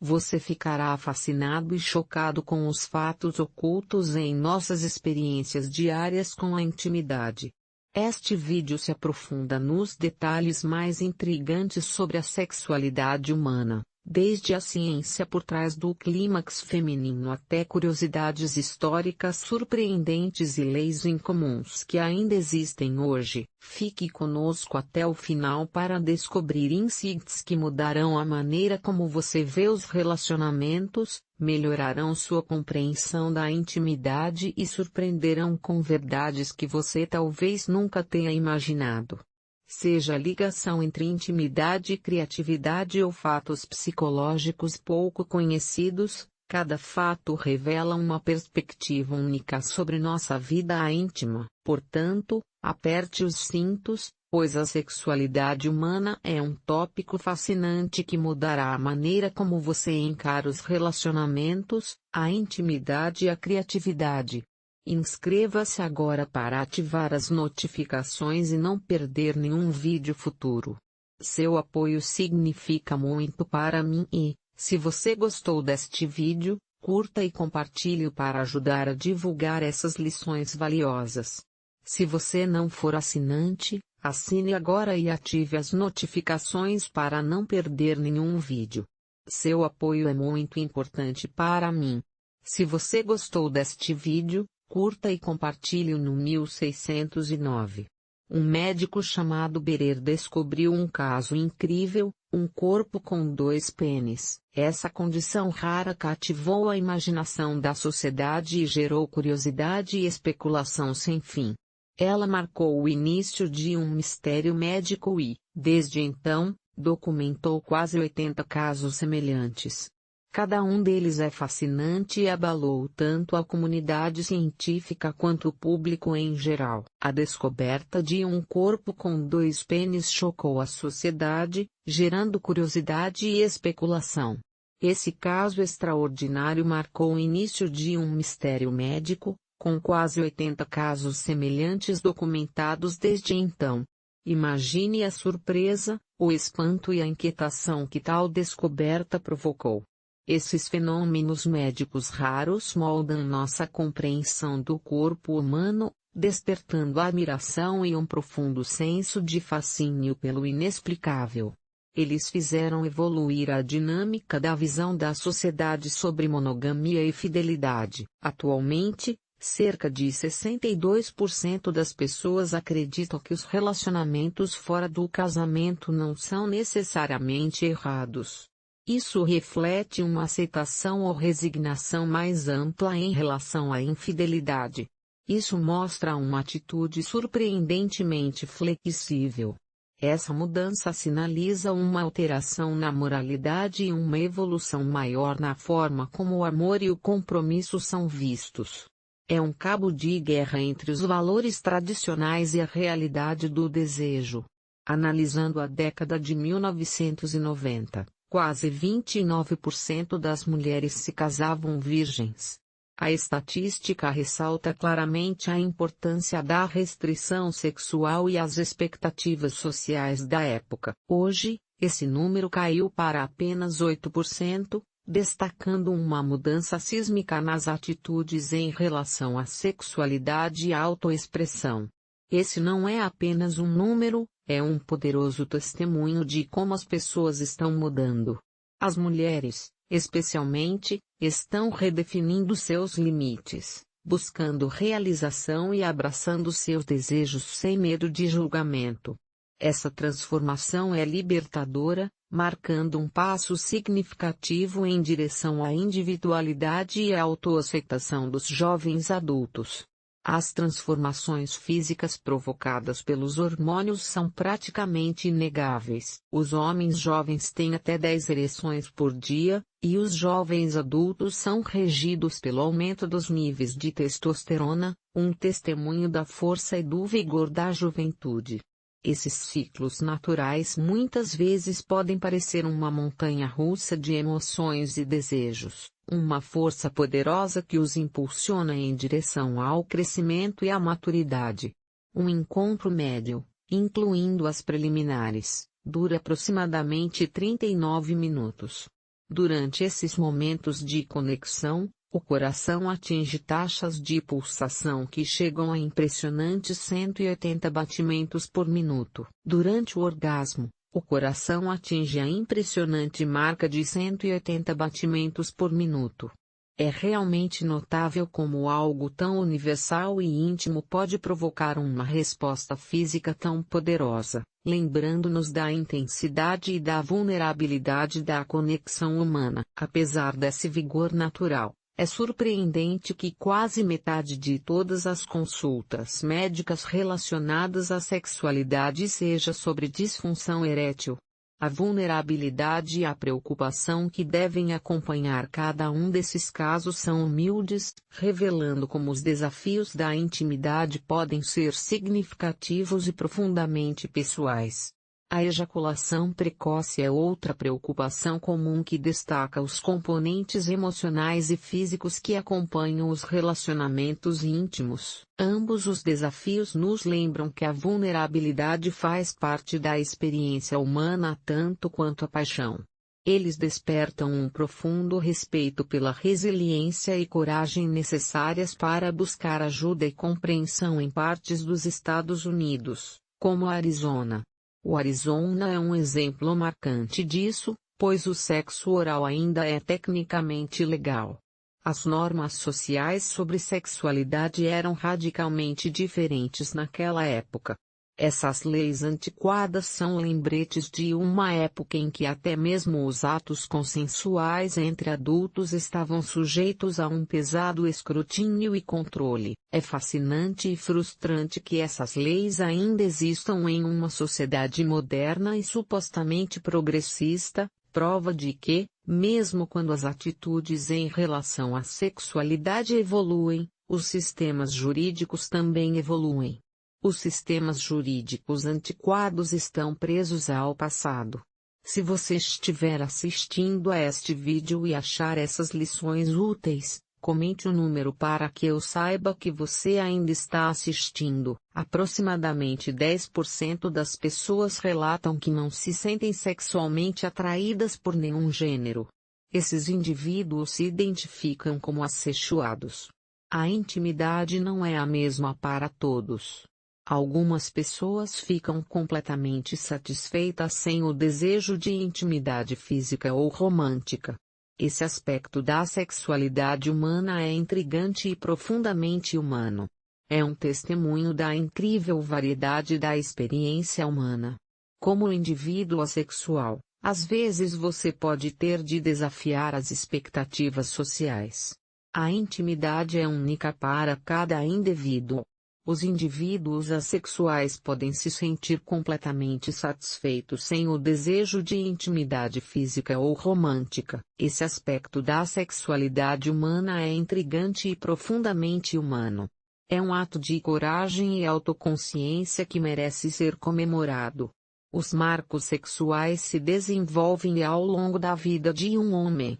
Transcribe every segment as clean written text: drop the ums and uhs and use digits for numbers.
Você ficará fascinado e chocado com os fatos ocultos em nossas experiências diárias com a intimidade. Este vídeo se aprofunda nos detalhes mais intrigantes sobre a sexualidade humana, desde a ciência por trás do clímax feminino até curiosidades históricas surpreendentes e leis incomuns que ainda existem hoje. Fique conosco até o final para descobrir insights que mudarão a maneira como você vê os relacionamentos, melhorarão sua compreensão da intimidade e surpreenderão com verdades que você talvez nunca tenha imaginado. Seja a ligação entre intimidade e criatividade ou fatos psicológicos pouco conhecidos, cada fato revela uma perspectiva única sobre nossa vida íntima. Portanto, aperte os cintos, pois a sexualidade humana é um tópico fascinante que mudará a maneira como você encara os relacionamentos, a intimidade e a criatividade. Inscreva-se agora para ativar as notificações e não perder nenhum vídeo futuro. Seu apoio significa muito para mim e, se você gostou deste vídeo, curta e compartilhe para ajudar a divulgar essas lições valiosas. Se você não for assinante, assine agora e ative as notificações para não perder nenhum vídeo. Seu apoio é muito importante para mim. Se você gostou deste vídeo, curta e compartilhe no 1609. Um médico chamado Berer descobriu um caso incrível, um corpo com 2 pênis. Essa condição rara cativou a imaginação da sociedade e gerou curiosidade e especulação sem fim. Ela marcou o início de um mistério médico e, desde então, documentou quase 80 casos semelhantes. Cada um deles é fascinante e abalou tanto a comunidade científica quanto o público em geral. A descoberta de um corpo com 2 pênis chocou a sociedade, gerando curiosidade e especulação. Esse caso extraordinário marcou o início de um mistério médico, com quase 80 casos semelhantes documentados desde então. Imagine a surpresa, o espanto e a inquietação que tal descoberta provocou. Esses fenômenos médicos raros moldam nossa compreensão do corpo humano, despertando admiração e um profundo senso de fascínio pelo inexplicável. Eles fizeram evoluir a dinâmica da visão da sociedade sobre monogamia e fidelidade. Atualmente, cerca de 62% das pessoas acreditam que os relacionamentos fora do casamento não são necessariamente errados. Isso reflete uma aceitação ou resignação mais ampla em relação à infidelidade. Isso mostra uma atitude surpreendentemente flexível. Essa mudança sinaliza uma alteração na moralidade e uma evolução maior na forma como o amor e o compromisso são vistos. É um cabo de guerra entre os valores tradicionais e a realidade do desejo. Analisando a década de 1990. Quase 29% das mulheres se casavam virgens. A estatística ressalta claramente a importância da restrição sexual e as expectativas sociais da época. Hoje, esse número caiu para apenas 8%, destacando uma mudança sísmica nas atitudes em relação à sexualidade e autoexpressão. Esse não é apenas um número, é um poderoso testemunho de como as pessoas estão mudando. As mulheres, especialmente, estão redefinindo seus limites, buscando realização e abraçando seus desejos sem medo de julgamento. Essa transformação é libertadora, marcando um passo significativo em direção à individualidade e à autoaceitação dos jovens adultos. As transformações físicas provocadas pelos hormônios são praticamente inegáveis. Os homens jovens têm até 10 ereções por dia, e os jovens adultos são regidos pelo aumento dos níveis de testosterona, um testemunho da força e do vigor da juventude. Esses ciclos naturais muitas vezes podem parecer uma montanha-russa de emoções e desejos, uma força poderosa que os impulsiona em direção ao crescimento e à maturidade. Um encontro médio, incluindo as preliminares, dura aproximadamente 39 minutos. Durante esses momentos de conexão, o coração atinge taxas de pulsação que chegam a impressionantes 180 batimentos por minuto. Durante o orgasmo, o coração atinge a impressionante marca de 180 batimentos por minuto. É realmente notável como algo tão universal e íntimo pode provocar uma resposta física tão poderosa, lembrando-nos da intensidade e da vulnerabilidade da conexão humana. Apesar desse vigor natural, é surpreendente que quase metade de todas as consultas médicas relacionadas à sexualidade seja sobre disfunção erétil. A vulnerabilidade e a preocupação que devem acompanhar cada um desses casos são humildes, revelando como os desafios da intimidade podem ser significativos e profundamente pessoais. A ejaculação precoce é outra preocupação comum que destaca os componentes emocionais e físicos que acompanham os relacionamentos íntimos. Ambos os desafios nos lembram que a vulnerabilidade faz parte da experiência humana tanto quanto a paixão. Eles despertam um profundo respeito pela resiliência e coragem necessárias para buscar ajuda e compreensão em partes dos Estados Unidos, como Arizona. O Arizona é um exemplo marcante disso, pois o sexo oral ainda é tecnicamente legal. As normas sociais sobre sexualidade eram radicalmente diferentes naquela época. Essas leis antiquadas são lembretes de uma época em que até mesmo os atos consensuais entre adultos estavam sujeitos a um pesado escrutínio e controle. É fascinante e frustrante que essas leis ainda existam em uma sociedade moderna e supostamente progressista, prova de que, mesmo quando as atitudes em relação à sexualidade evoluem, os sistemas jurídicos também evoluem. Os sistemas jurídicos antiquados estão presos ao passado. Se você estiver assistindo a este vídeo e achar essas lições úteis, comente o número para que eu saiba que você ainda está assistindo. Aproximadamente 10% das pessoas relatam que não se sentem sexualmente atraídas por nenhum gênero. Esses indivíduos se identificam como assexuados. A intimidade não é a mesma para todos. Algumas pessoas ficam completamente satisfeitas sem o desejo de intimidade física ou romântica. Esse aspecto da sexualidade humana é intrigante e profundamente humano. É um testemunho da incrível variedade da experiência humana. Como indivíduo assexual, às vezes você pode ter de desafiar as expectativas sociais. A intimidade é única para cada indivíduo. Os indivíduos assexuais podem se sentir completamente satisfeitos sem o desejo de intimidade física ou romântica. Esse aspecto da sexualidade humana é intrigante e profundamente humano. É um ato de coragem e autoconsciência que merece ser comemorado. Os marcos sexuais se desenvolvem ao longo da vida de um homem.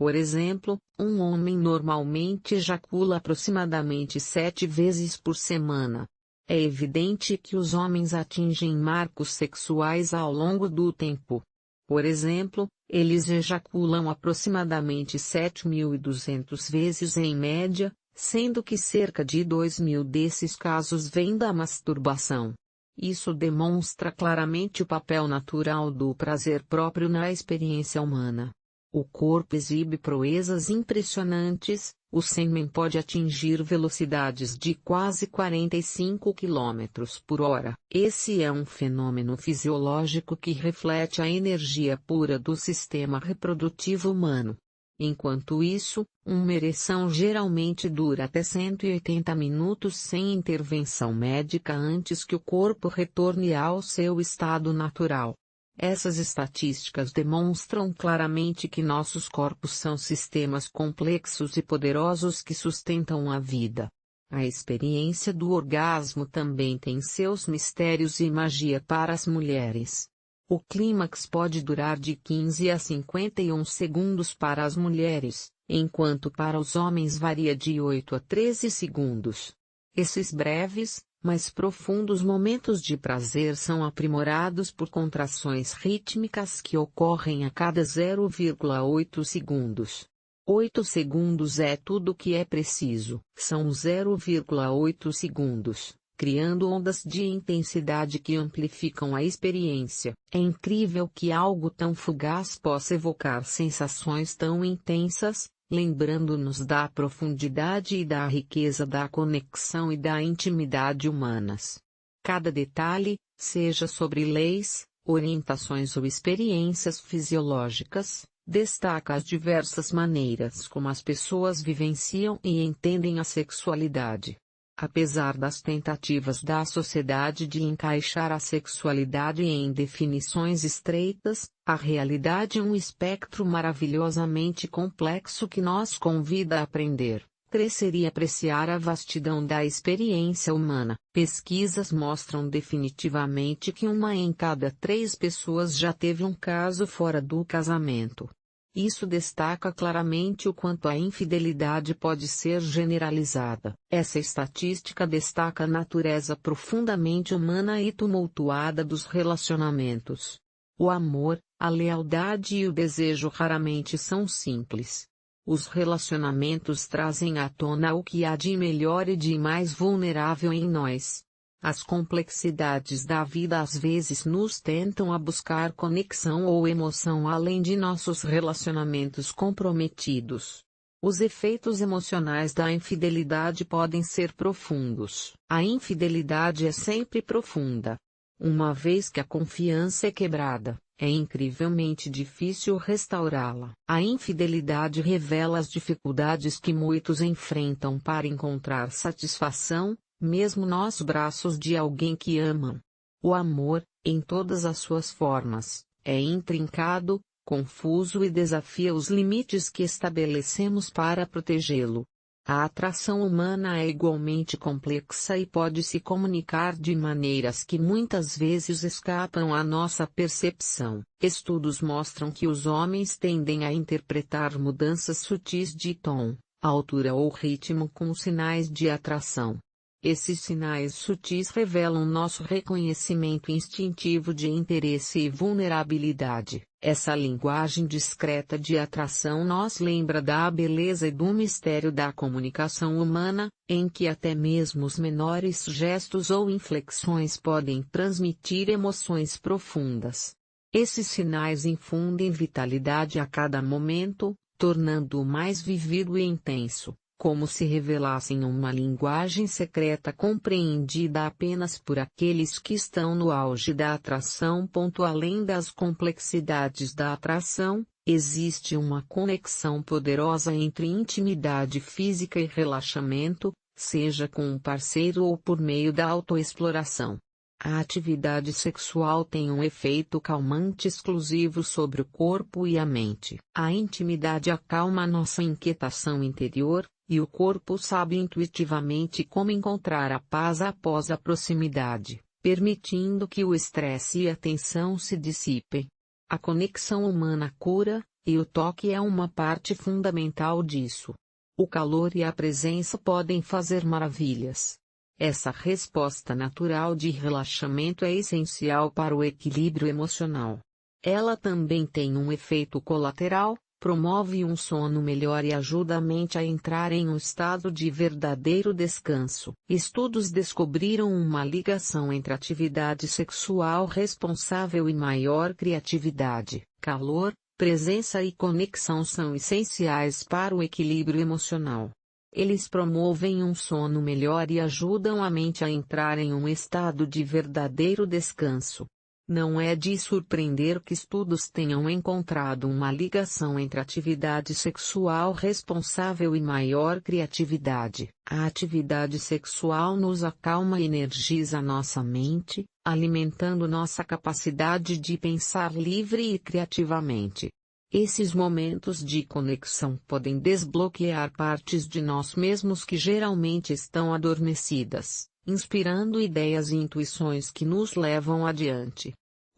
Por exemplo, um homem normalmente ejacula aproximadamente 7 vezes por semana. É evidente que os homens atingem marcos sexuais ao longo do tempo. Por exemplo, eles ejaculam aproximadamente 7.200 vezes em média, sendo que cerca de 2.000 desses casos vêm da masturbação. Isso demonstra claramente o papel natural do prazer próprio na experiência humana. O corpo exibe proezas impressionantes, o sêmen pode atingir velocidades de quase 45 km por hora. Esse é um fenômeno fisiológico que reflete a energia pura do sistema reprodutivo humano. Enquanto isso, uma ereção geralmente dura até 180 minutos sem intervenção médica antes que o corpo retorne ao seu estado natural. Essas estatísticas demonstram claramente que nossos corpos são sistemas complexos e poderosos que sustentam a vida. A experiência do orgasmo também tem seus mistérios e magia para as mulheres. O clímax pode durar de 15 a 51 segundos para as mulheres, enquanto para os homens varia de 8 a 13 segundos. Esses breves, Mais profundos momentos de prazer são aprimorados por contrações rítmicas que ocorrem a cada 0,8 segundos. 8 segundos é tudo o que é preciso, são 0,8 segundos, criando ondas de intensidade que amplificam a experiência. É incrível que algo tão fugaz possa evocar sensações tão intensas, lembrando-nos da profundidade e da riqueza da conexão e da intimidade humanas. Cada detalhe, seja sobre leis, orientações ou experiências fisiológicas, destaca as diversas maneiras como as pessoas vivenciam e entendem a sexualidade. Apesar das tentativas da sociedade de encaixar a sexualidade em definições estreitas, a realidade é um espectro maravilhosamente complexo que nos convida a aprender, crescer e apreciar a vastidão da experiência humana. Pesquisas mostram definitivamente que 1 em cada 3 pessoas já teve um caso fora do casamento. Isso destaca claramente o quanto a infidelidade pode ser generalizada. Essa estatística destaca a natureza profundamente humana e tumultuada dos relacionamentos. O amor, a lealdade e o desejo raramente são simples. Os relacionamentos trazem à tona o que há de melhor e de mais vulnerável em nós. As complexidades da vida às vezes nos tentam a buscar conexão ou emoção além de nossos relacionamentos comprometidos. Os efeitos emocionais da infidelidade podem ser profundos. A infidelidade é sempre profunda. Uma vez que a confiança é quebrada, é incrivelmente difícil restaurá-la. A infidelidade revela as dificuldades que muitos enfrentam para encontrar satisfação, mesmo nos braços de alguém que amam. O amor, em todas as suas formas, é intrincado, confuso e desafia os limites que estabelecemos para protegê-lo. A atração humana é igualmente complexa e pode se comunicar de maneiras que muitas vezes escapam à nossa percepção. Estudos mostram que os homens tendem a interpretar mudanças sutis de tom, altura ou ritmo como sinais de atração. Esses sinais sutis revelam nosso reconhecimento instintivo de interesse e vulnerabilidade. Essa linguagem discreta de atração nos lembra da beleza e do mistério da comunicação humana, em que até mesmo os menores gestos ou inflexões podem transmitir emoções profundas. Esses sinais infundem vitalidade a cada momento, tornando-o mais vívido e intenso, como se revelassem uma linguagem secreta compreendida apenas por aqueles que estão no auge da atração. Além das complexidades da atração, existe uma conexão poderosa entre intimidade física e relaxamento, seja com um parceiro ou por meio da autoexploração. A atividade sexual tem um efeito calmante exclusivo sobre o corpo e a mente. A intimidade acalma nossa inquietação interior, e o corpo sabe intuitivamente como encontrar a paz após a proximidade, permitindo que o estresse e a tensão se dissipem. A conexão humana cura, e o toque é uma parte fundamental disso. O calor e a presença podem fazer maravilhas. Essa resposta natural de relaxamento é essencial para o equilíbrio emocional. Ela também tem um efeito colateral, promove um sono melhor e ajuda a mente a entrar em um estado de verdadeiro descanso. Estudos descobriram uma ligação entre atividade sexual responsável e maior criatividade. Calor, presença e conexão são essenciais para o equilíbrio emocional. Eles promovem um sono melhor e ajudam a mente a entrar em um estado de verdadeiro descanso. Não é de surpreender que estudos tenham encontrado uma ligação entre atividade sexual responsável e maior criatividade. A atividade sexual nos acalma e energiza nossa mente, alimentando nossa capacidade de pensar livre e criativamente. Esses momentos de conexão podem desbloquear partes de nós mesmos que geralmente estão adormecidas, inspirando ideias e intuições que nos levam adiante.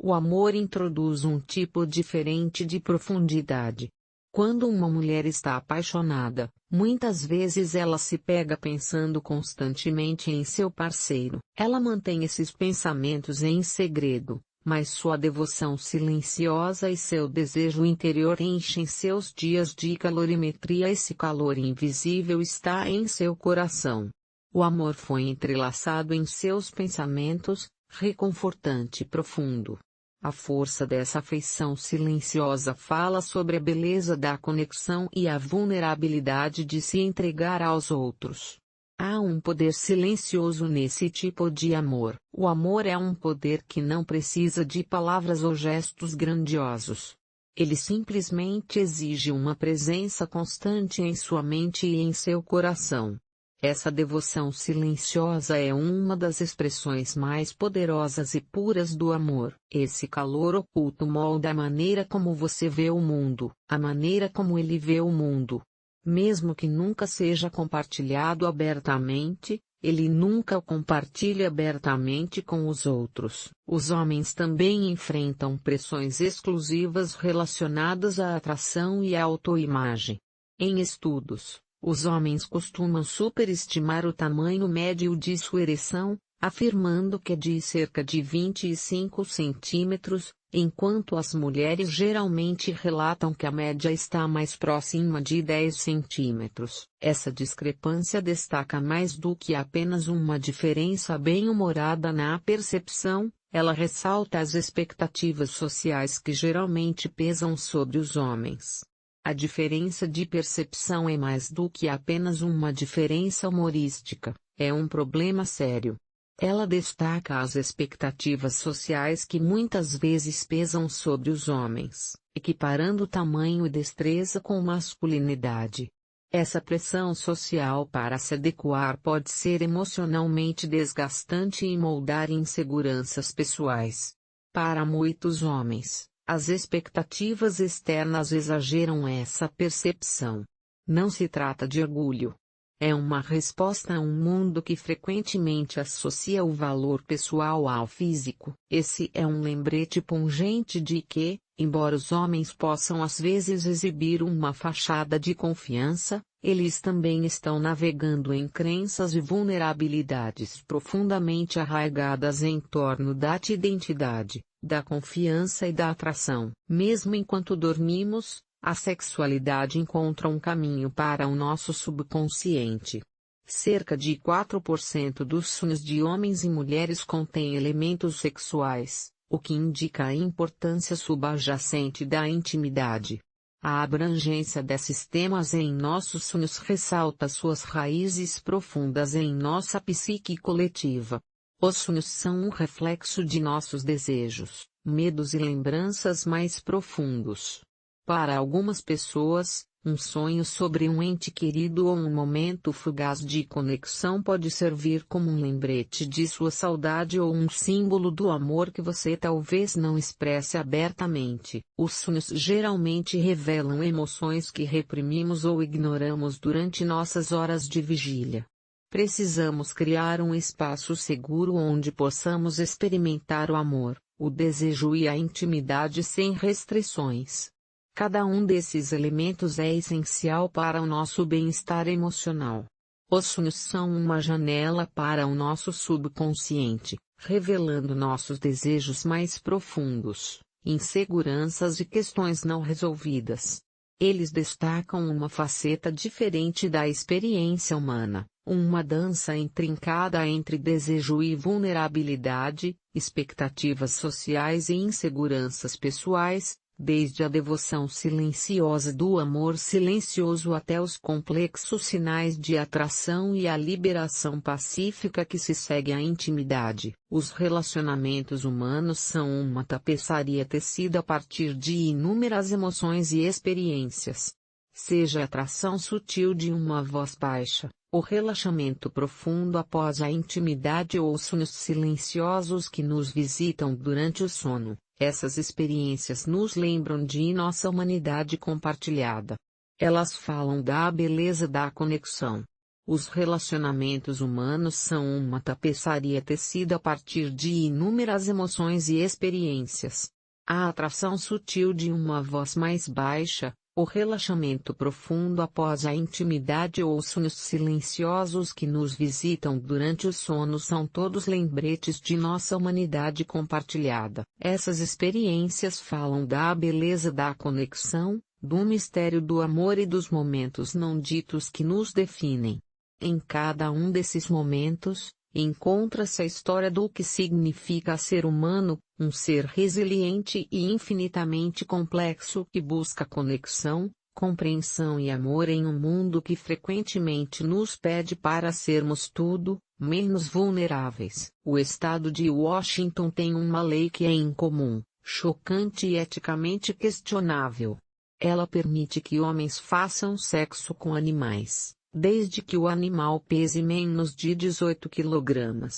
O amor introduz um tipo diferente de profundidade. Quando uma mulher está apaixonada, muitas vezes ela se pega pensando constantemente em seu parceiro. Ela mantém esses pensamentos em segredo, mas sua devoção silenciosa e seu desejo interior enchem seus dias de calorimetria. Esse calor invisível está em seu coração. O amor foi entrelaçado em seus pensamentos, reconfortante e profundo. A força dessa afeição silenciosa fala sobre a beleza da conexão e a vulnerabilidade de se entregar aos outros. Há um poder silencioso nesse tipo de amor. O amor é um poder que não precisa de palavras ou gestos grandiosos. Ele simplesmente exige uma presença constante em sua mente e em seu coração. Essa devoção silenciosa é uma das expressões mais poderosas e puras do amor. Esse calor oculto molda a maneira como você vê o mundo, a maneira como ele vê o mundo. Mesmo que nunca seja compartilhado abertamente, ele nunca o compartilha abertamente com os outros. Os homens também enfrentam pressões exclusivas relacionadas à atração e à autoimagem. Em estudos, os homens costumam superestimar o tamanho médio de sua ereção, afirmando que é de cerca de 25 centímetros, enquanto as mulheres geralmente relatam que a média está mais próxima de 10 centímetros. Essa discrepância destaca mais do que apenas uma diferença bem-humorada na percepção, ela ressalta as expectativas sociais que geralmente pesam sobre os homens. A diferença de percepção é mais do que apenas uma diferença humorística, é um problema sério. Ela destaca as expectativas sociais que muitas vezes pesam sobre os homens, equiparando tamanho e destreza com masculinidade. Essa pressão social para se adequar pode ser emocionalmente desgastante e moldar inseguranças pessoais. Para muitos homens, as expectativas externas exageram essa percepção. Não se trata de orgulho. É uma resposta a um mundo que frequentemente associa o valor pessoal ao físico. Esse é um lembrete pungente de que, embora os homens possam às vezes exibir uma fachada de confiança, eles também estão navegando em crenças e vulnerabilidades profundamente arraigadas em torno da identidade, da confiança e da atração. Mesmo enquanto dormimos, a sexualidade encontra um caminho para o nosso subconsciente. Cerca de 4% dos sonhos de homens e mulheres contém elementos sexuais, o que indica a importância subjacente da intimidade. A abrangência desses temas em nossos sonhos ressalta suas raízes profundas em nossa psique coletiva. Os sonhos são um reflexo de nossos desejos, medos e lembranças mais profundos. Para algumas pessoas, um sonho sobre um ente querido ou um momento fugaz de conexão pode servir como um lembrete de sua saudade ou um símbolo do amor que você talvez não expresse abertamente. Os sonhos geralmente revelam emoções que reprimimos ou ignoramos durante nossas horas de vigília. Precisamos criar um espaço seguro onde possamos experimentar o amor, o desejo e a intimidade sem restrições. Cada um desses elementos é essencial para o nosso bem-estar emocional. Os sonhos são uma janela para o nosso subconsciente, revelando nossos desejos mais profundos, inseguranças e questões não resolvidas. Eles destacam uma faceta diferente da experiência humana, uma dança intrincada entre desejo e vulnerabilidade, expectativas sociais e inseguranças pessoais, desde a devoção silenciosa do amor silencioso até os complexos sinais de atração e a liberação pacífica que se segue à intimidade. Os relacionamentos humanos são uma tapeçaria tecida a partir de inúmeras emoções e experiências. Seja a atração sutil de uma voz baixa, o relaxamento profundo após a intimidade ou os sonhos silenciosos que nos visitam durante o sono. Essas experiências nos lembram de nossa humanidade compartilhada. Elas falam da beleza da conexão. Os relacionamentos humanos são uma tapeçaria tecida a partir de inúmeras emoções e experiências. A atração sutil de uma voz mais baixa, O relaxamento profundo após a intimidade ou os sonhos silenciosos que nos visitam durante o sono são todos lembretes de nossa humanidade compartilhada. Essas experiências falam da beleza da conexão, do mistério do amor e dos momentos não ditos que nos definem. Em cada um desses momentos, encontra-se a história do que significa ser humano, um ser resiliente e infinitamente complexo que busca conexão, compreensão e amor em um mundo que frequentemente nos pede para sermos tudo, menos vulneráveis. O estado de Washington tem uma lei que é incomum, chocante e eticamente questionável. Ela permite que homens façam sexo com animais, desde que o animal pese menos de 18 kg.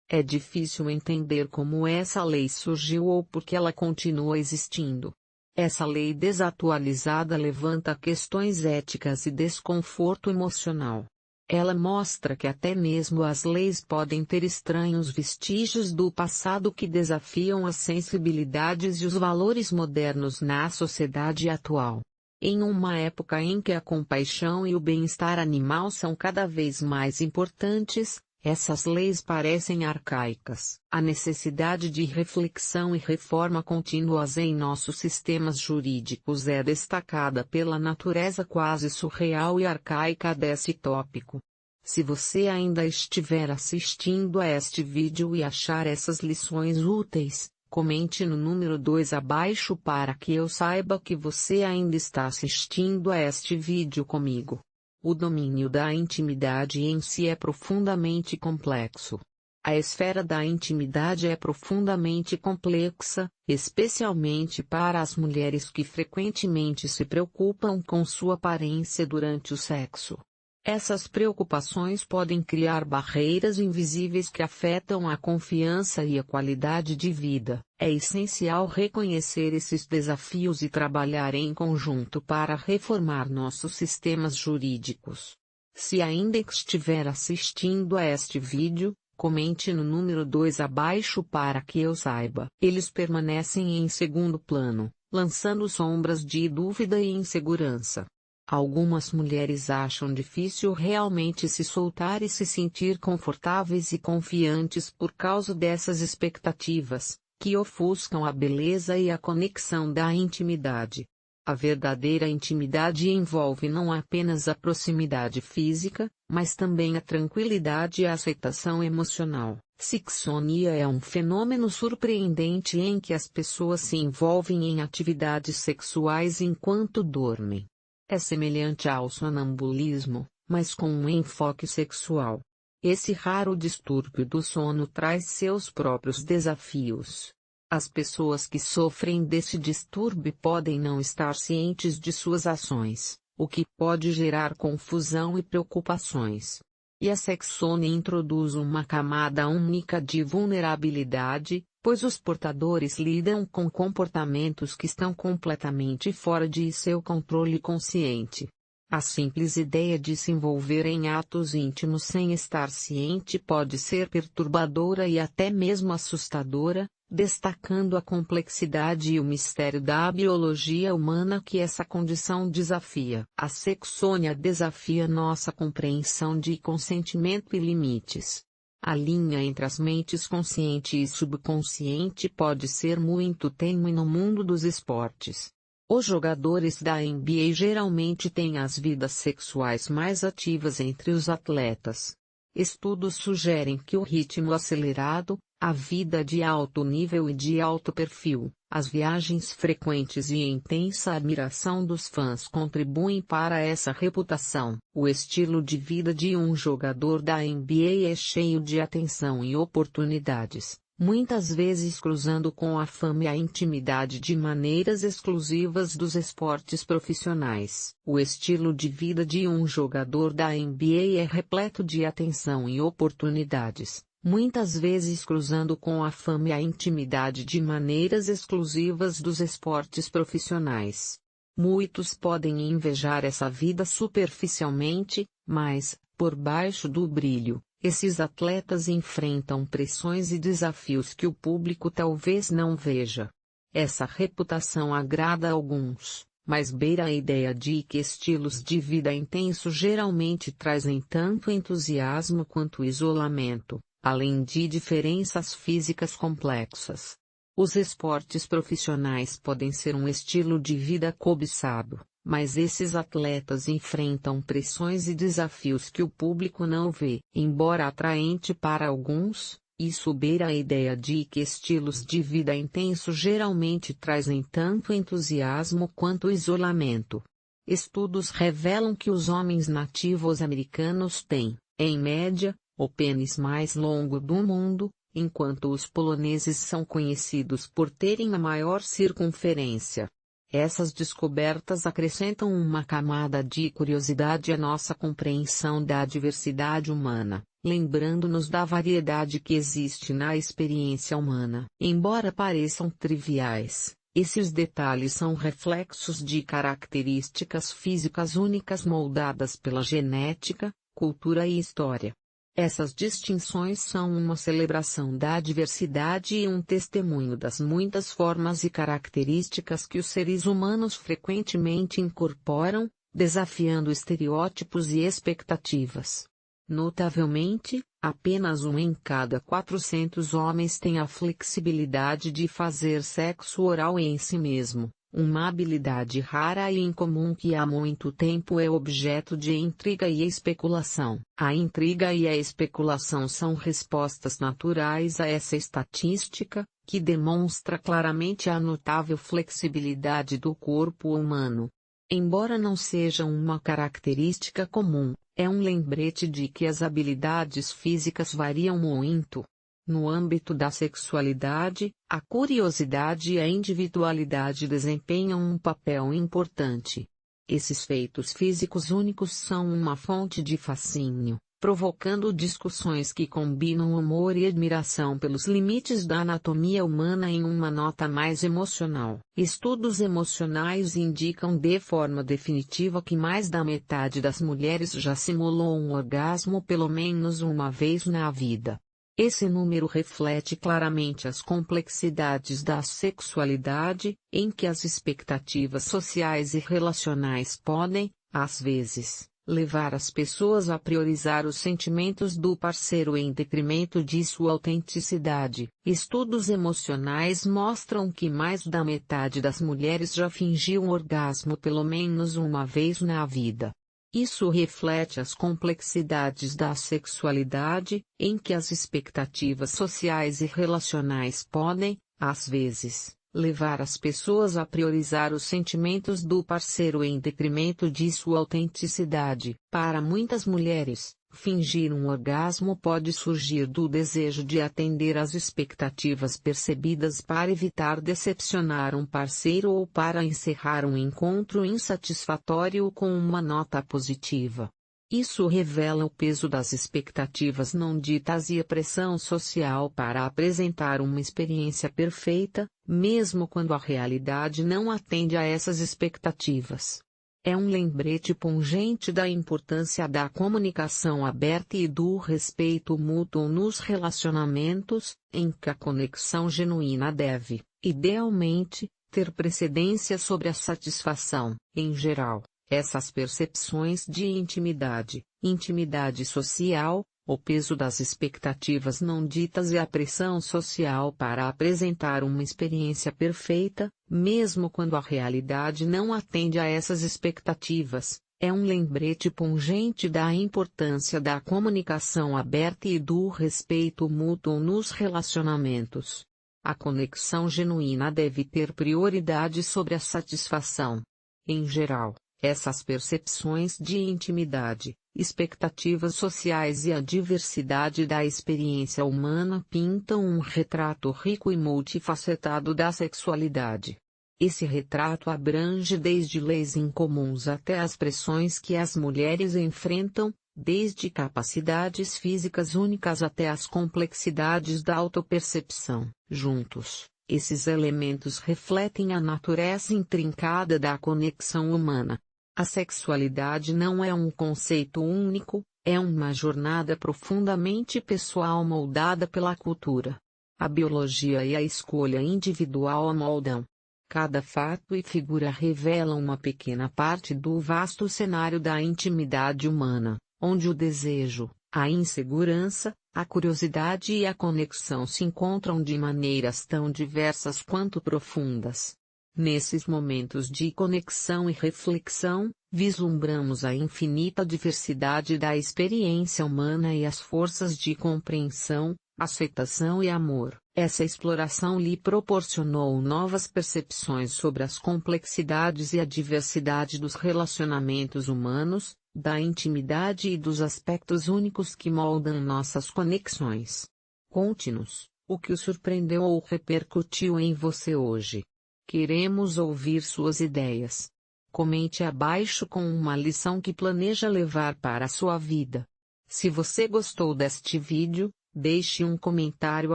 É difícil entender como essa lei surgiu ou por que ela continua existindo. Essa lei desatualizada levanta questões éticas e desconforto emocional. Ela mostra que até mesmo as leis podem ter estranhos vestígios do passado que desafiam as sensibilidades e os valores modernos na sociedade atual. Em uma época em que a compaixão e o bem-estar animal são cada vez mais importantes, essas leis parecem arcaicas. A necessidade de reflexão e reforma contínuas em nossos sistemas jurídicos é destacada pela natureza quase surreal e arcaica desse tópico. Se você ainda estiver assistindo a este vídeo e achar essas lições úteis, comente no número 2 abaixo para que eu saiba que você ainda está assistindo a este vídeo comigo. O domínio da intimidade em si é profundamente complexo. A esfera da intimidade é profundamente complexa, especialmente para as mulheres que frequentemente se preocupam com sua aparência durante o sexo. Essas preocupações podem criar barreiras invisíveis que afetam a confiança e a qualidade de vida. É essencial reconhecer esses desafios e trabalhar em conjunto para reformar nossos sistemas jurídicos. Se ainda estiver assistindo a este vídeo, comente no número 2 abaixo para que eu saiba. Eles permanecem em segundo plano, lançando sombras de dúvida e insegurança. Algumas mulheres acham difícil realmente se soltar e se sentir confortáveis e confiantes por causa dessas expectativas, que ofuscam a beleza e a conexão da intimidade. A verdadeira intimidade envolve não apenas a proximidade física, mas também a tranquilidade e a aceitação emocional. Sexonia é um fenômeno surpreendente em que as pessoas se envolvem em atividades sexuais enquanto dormem. É semelhante ao sonambulismo, mas com um enfoque sexual. Esse raro distúrbio do sono traz seus próprios desafios. As pessoas que sofrem desse distúrbio podem não estar cientes de suas ações, o que pode gerar confusão e preocupações. E a sexonia introduz uma camada única de vulnerabilidade, pois os portadores lidam com comportamentos que estão completamente fora de seu controle consciente. A simples ideia de se envolver em atos íntimos sem estar ciente pode ser perturbadora e até mesmo assustadora, destacando a complexidade e o mistério da biologia humana que essa condição desafia. A sexonia desafia nossa compreensão de consentimento e limites. A linha entre as mentes consciente e subconsciente pode ser muito tênue no mundo dos esportes. Os jogadores da NBA geralmente têm as vidas sexuais mais ativas entre os atletas. Estudos sugerem que o ritmo acelerado, a vida de alto nível e de alto perfil, as viagens frequentes e a intensa admiração dos fãs contribuem para essa reputação. O estilo de vida de um jogador da NBA é cheio de atenção e oportunidades, muitas vezes cruzando com a fama e a intimidade de maneiras exclusivas dos esportes profissionais. O estilo de vida de um jogador da NBA é repleto de atenção e oportunidades, muitas vezes cruzando com a fama e a intimidade de maneiras exclusivas dos esportes profissionais. Muitos podem invejar essa vida superficialmente, mas, por baixo do brilho, esses atletas enfrentam pressões e desafios que o público talvez não veja. Essa reputação agrada a alguns, mas beira a ideia de que estilos de vida intenso geralmente trazem tanto entusiasmo quanto isolamento, além de diferenças físicas complexas. Os esportes profissionais podem ser um estilo de vida cobiçado, mas esses atletas enfrentam pressões e desafios que o público não vê. Embora atraente para alguns, isso beira a ideia de que estilos de vida intenso geralmente trazem tanto entusiasmo quanto isolamento. Estudos revelam que os homens nativos americanos têm, em média, o pênis mais longo do mundo, enquanto os poloneses são conhecidos por terem a maior circunferência. Essas descobertas acrescentam uma camada de curiosidade à nossa compreensão da diversidade humana, lembrando-nos da variedade que existe na experiência humana. Embora pareçam triviais, esses detalhes são reflexos de características físicas únicas moldadas pela genética, cultura e história. Essas distinções são uma celebração da diversidade e um testemunho das muitas formas e características que os seres humanos frequentemente incorporam, desafiando estereótipos e expectativas. Notavelmente, apenas 1 em cada 400 homens tem a flexibilidade de fazer sexo oral em si mesmo. Uma habilidade rara e incomum que há muito tempo é objeto de intriga e especulação. A intriga e a especulação são respostas naturais a essa estatística, que demonstra claramente a notável flexibilidade do corpo humano. Embora não seja uma característica comum, é um lembrete de que as habilidades físicas variam muito. No âmbito da sexualidade, a curiosidade e a individualidade desempenham um papel importante. Esses feitos físicos únicos são uma fonte de fascínio, provocando discussões que combinam humor e admiração pelos limites da anatomia humana em uma nota mais emocional. Estudos emocionais indicam de forma definitiva que mais da metade das mulheres já simulou um orgasmo pelo menos uma vez na vida. Esse número reflete claramente as complexidades da sexualidade, em que as expectativas sociais e relacionais podem, às vezes, levar as pessoas a priorizar os sentimentos do parceiro em detrimento de sua autenticidade. Estudos emocionais mostram que mais da metade das mulheres já fingiu um orgasmo pelo menos uma vez na vida. Isso reflete as complexidades da sexualidade, em que as expectativas sociais e relacionais podem, às vezes, levar as pessoas a priorizar os sentimentos do parceiro em detrimento de sua autenticidade. Para muitas mulheres, fingir um orgasmo pode surgir do desejo de atender às expectativas percebidas para evitar decepcionar um parceiro ou para encerrar um encontro insatisfatório com uma nota positiva. Isso revela o peso das expectativas não ditas e a pressão social para apresentar uma experiência perfeita, mesmo quando a realidade não atende a essas expectativas. É um lembrete pungente da importância da comunicação aberta e do respeito mútuo nos relacionamentos, em que a conexão genuína deve, idealmente, ter precedência sobre a satisfação. Em geral, essas percepções de intimidade social, o peso das expectativas não ditas e a pressão social para apresentar uma experiência perfeita, mesmo quando a realidade não atende a essas expectativas, é um lembrete pungente da importância da comunicação aberta e do respeito mútuo nos relacionamentos. A conexão genuína deve ter prioridade sobre a satisfação. Em geral, essas percepções de intimidade, expectativas sociais e a diversidade da experiência humana pintam um retrato rico e multifacetado da sexualidade. Esse retrato abrange desde leis incomuns até as pressões que as mulheres enfrentam, desde capacidades físicas únicas até as complexidades da autopercepção. Juntos, esses elementos refletem a natureza intrincada da conexão humana. A sexualidade não é um conceito único, é uma jornada profundamente pessoal moldada pela cultura. A biologia e a escolha individual a moldam. Cada fato e figura revela uma pequena parte do vasto cenário da intimidade humana, onde o desejo, a insegurança, a curiosidade e a conexão se encontram de maneiras tão diversas quanto profundas. Nesses momentos de conexão e reflexão, vislumbramos a infinita diversidade da experiência humana e as forças de compreensão, aceitação e amor. Essa exploração lhe proporcionou novas percepções sobre as complexidades e a diversidade dos relacionamentos humanos, da intimidade e dos aspectos únicos que moldam nossas conexões. Conte-nos, o que o surpreendeu ou repercutiu em você hoje. Queremos ouvir suas ideias. Comente abaixo com uma lição que planeja levar para a sua vida. Se você gostou deste vídeo, deixe um comentário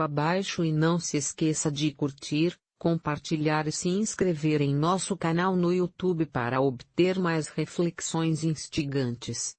abaixo e não se esqueça de curtir, compartilhar e se inscrever em nosso canal no YouTube para obter mais reflexões instigantes.